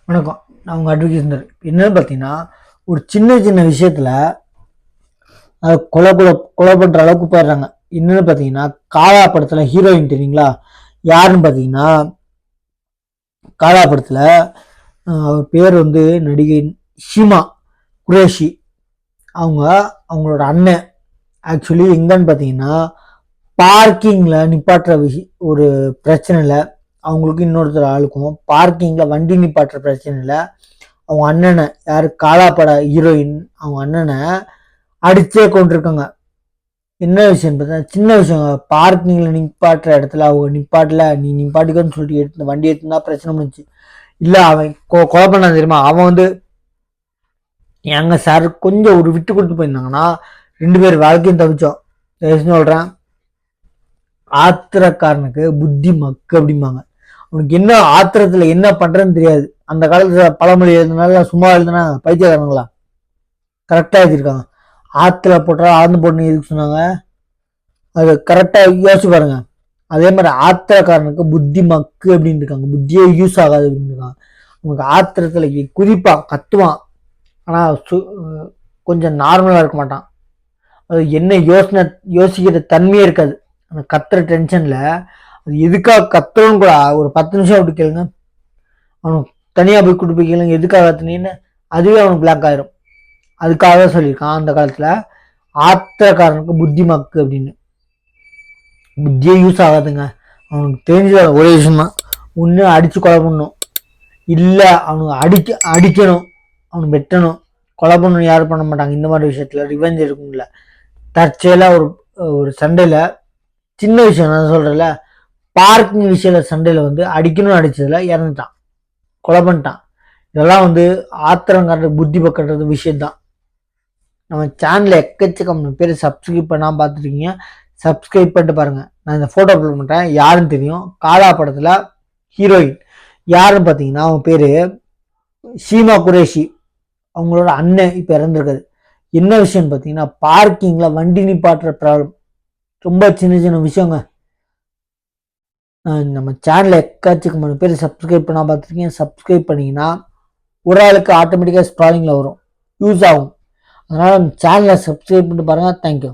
வணக்கம். நான் உங்கள் அட்வொகேட் சுந்தர். என்னன்னு பார்த்தீங்கன்னா, ஒரு சின்ன சின்ன விஷயத்தில் அதை கொலை பண்ணுற அளவுக்கு போயிடுறாங்க. என்னன்னு பார்த்தீங்கன்னா, காலா படத்தில் ஹீரோயின் தெரியுங்களா? யாருன்னு பார்த்தீங்கன்னா, காலா படத்தில் அவர் பேர் வந்து நடிகை ஷீமா குரேஷி. அவங்களோட அண்ணன் ஆக்சுவலி எங்கன்னு பார்த்தீங்கன்னா, பார்க்கிங்கில் நிப்பாட்டுற ஒரு பிரச்சனை இல்லை. அவங்களுக்கு இன்னொருத்தர் ஆளுக்கும் பார்க்கிங்கில் வண்டி நிப்பாட்டுற பிரச்சனை இல்லை. அவங்க அண்ணனை யார் காலாப்பட ஹீரோயின் அவங்க அண்ணனை அடிச்சே கொண்டிருக்காங்க. என்ன விஷயம் பார்த்தா சின்ன விஷயம். பார்க்கிங்ல நிப்பாட்டுற இடத்துல அவங்க நிப்பாட்டல, நீ நிப்பாட்டிக்கன்னு சொல்லிட்டு எடுத்து வண்டி எடுத்துனா பிரச்சனை முடிஞ்சு. இல்லை அவன் கொலை பண்ண தெரியுமா? அவன் வந்து எங்க சார் கொஞ்சம் ஒரு விட்டு கொடுத்து போயிருந்தாங்கன்னா 2 பேர் வாழ்க்கையும் தவிச்சோம். சொல்றேன், ஆத்திரக்காரனுக்கு புத்தி மக்கு அப்படிம்பாங்க. அவனுக்கு என்ன ஆத்திரத்துல என்ன பண்றதுன்னு தெரியாது. அந்த காலத்துல பழமொழி எழுதுனால சும்மா எழுதுனா பைத்தியக்காரங்களா? கரெக்டா எழுதியிருக்காங்க. ஆத்துல போட்டா ஆழ்ந்து போட்டு எதுக்கு சொன்னாங்க? அது கரெக்டா யோசிச்சு பாருங்க. அதே மாதிரி ஆத்திரக்காரனுக்கு புத்தி மக்கு அப்படின்னு இருக்காங்க. புத்தியே யூஸ் ஆகாது அப்படின்னு இருக்காங்க. உனக்கு ஆத்திரத்துல குதிப்பான், கத்துவான், ஆனா கொஞ்சம் நார்மலா இருக்க மாட்டான். அது என்ன யோசிக்கிற தன்மையே இருக்காது. அந்த கத்துற டென்ஷன்ல அது எதுக்காக கத்துறோன்னு கூட ஒரு 10 நிமிஷம் அப்படி கேளுங்க. அவனுக்கு தனியா போய் கூட்டு போய் கேளுங்க எதுக்காக கத்துனீன்னு, அதுவே அவனுக்கு பிளாக் ஆயிரும். அதுக்காக சொல்லியிருக்கான் அந்த காலத்துல ஆத்திரக்காரனுக்கு புத்தி மக்கு அப்படின்னு. புத்தியே யூஸ் ஆகாதுங்க. அவனுக்கு தெரிஞ்ச ஒரே விஷயம் தான், ஒன்று அடிச்சு கொலை பண்ணணும், இல்லை அவனுக்கு அடிக்கணும், அவனுக்கு வெட்டணும். கொலை பண்ணணும் யாரும் பண்ண மாட்டாங்க இந்த மாதிரி விஷயத்துல. ரிவெஞ்ச் இருக்கும்ல. தற்செயலா ஒரு சண்டையில சின்ன விஷயம் நான் சொல்றேன்ல, பார்க்கிங் விஷயத்துல சண்டையில வந்து அடிக்கணும்னு அடிச்சதுல இறந்துட்டான், கொலை பண்ணிட்டான். இதெல்லாம் வந்து ஆத்திரம் காட்டுற புத்தி பக்கறது விஷயம்தான். நம்ம சேனல்ல எக்கச்சக்கம் பேர் சப்ஸ்கிரைப் பண்ணாம பார்த்துருக்கீங்க. சப்ஸ்கிரைப் பண்ணிட்டு பாருங்க. நான் இந்த போட்டோ அப்லோட் பண்றேன். யாருன்னு தெரியும்? காலா படத்துல ஹீரோயின் யாருன்னு பார்த்தீங்கன்னா அவங்க பேரு ஷீமா குரேஷி. அவங்களோட அண்ணன் இப்ப இறந்துருக்காரு. என்ன விஷயம்னு பார்த்தீங்கன்னா, பார்க்கிங்ல வண்டி நிப்பாட்டுற ப்ராப்ளம். ரொம்ப சின்ன சின்ன விஷயங்க. நம்ம சேனல்ல எக்கச்சக்கமான பேர் சப்ஸ்கிரைப் பண்ணாம பார்த்துருக்கீங்க. சப்ஸ்கிரைப் பண்ணீங்கன்னா ஒரு ஆளுக்கு ஆட்டோமேட்டிக்காக ஸ்க்ராலிங்கில் வரும், யூஸ் ஆகும். அதனால சேனலை சப்ஸ்கிரைப் பண்ணிட்டு பாருங்க. தேங்க்யூ.